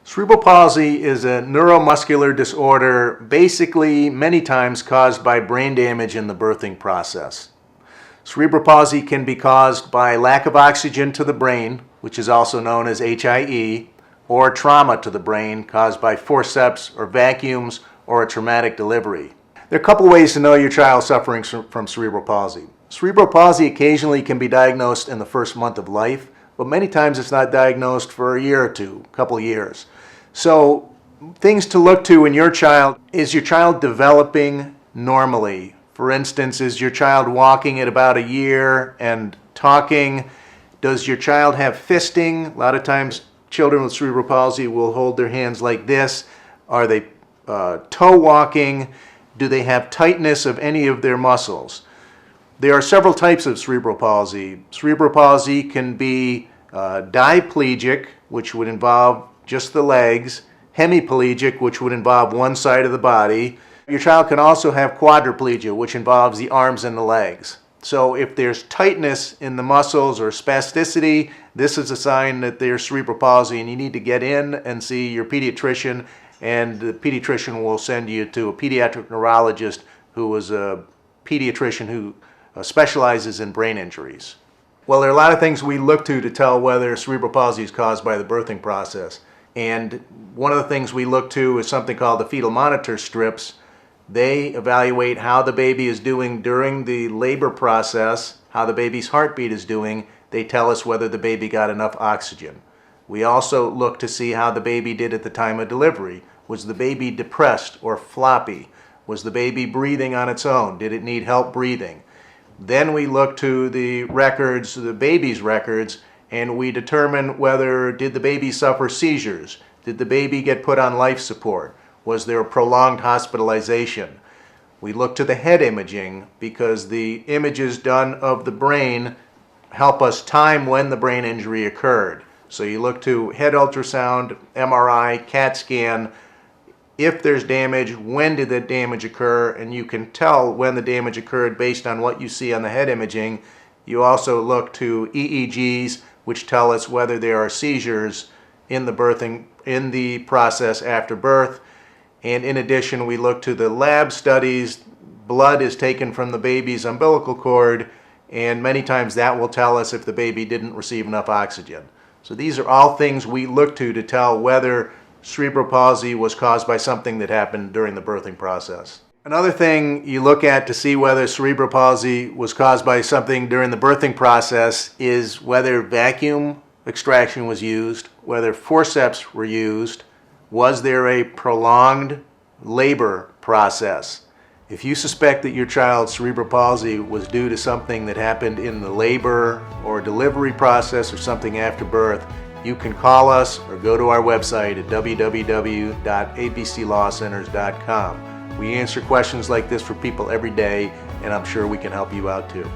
Cerebral palsy is a neuromuscular disorder basically many times caused by brain damage in the birthing process. Cerebral palsy can be caused by lack of oxygen to the brain, which is also known as HIE, or trauma to the brain caused by forceps or vacuums or a traumatic delivery. There are a couple ways to know your child suffering from cerebral palsy. Cerebral palsy occasionally can be diagnosed in the first month of life, but many times it's not diagnosed for a year or two, a couple years. So things to look to in your child: is your child developing normally? For instance, is your child walking at about a year and talking? Does your child have fisting? A lot of times children with cerebral palsy will hold their hands like this. Are they toe walking? Do they have tightness of any of their muscles? There are several types of cerebral palsy. Cerebral palsy can be diplegic, which would involve just the legs, hemiplegic, which would involve one side of the body. Your child can also have quadriplegia, which involves the arms and the legs. So if there's tightness in the muscles or spasticity, this is a sign that there's cerebral palsy, and you need to get in and see your pediatrician, and the pediatrician will send you to a pediatric neurologist who is a pediatrician who specializes in brain injuries. Well, there are a lot of things we look to tell whether cerebral palsy is caused by the birthing process. And one of the things we look to is something called the fetal monitor strips. They evaluate how the baby is doing during the labor process, how the baby's heartbeat is doing. They tell us whether the baby got enough oxygen. We also look to see how the baby did at the time of delivery. Was the baby depressed or floppy? Was the baby breathing on its own? Did it need help breathing? Then we look to the records, the baby's records, and we determine whether did the baby suffer seizures? Did the baby get put on life support? Was there a prolonged hospitalization? We look to the head imaging because the images done of the brain help us time when the brain injury occurred. So you look to head ultrasound, MRI, CAT scan. If there's damage, when did that damage occur? And you can tell when the damage occurred based on what you see on the head imaging. You also look to EEGs, which tell us whether there are seizures in the process after birth. And in addition, we look to the lab studies. Blood is taken from the baby's umbilical cord, and many times that will tell us if the baby didn't receive enough oxygen. So these are all things we look to tell whether cerebral palsy was caused by something that happened during the birthing process. Another thing you look at to see whether cerebral palsy was caused by something during the birthing process is whether vacuum extraction was used, whether forceps were used, was there a prolonged labor process. If you suspect that your child's cerebral palsy was due to something that happened in the labor or delivery process or something after birth, you can call us or go to our website at www.abclawcenters.com. We answer questions like this for people every day, and I'm sure we can help you out too.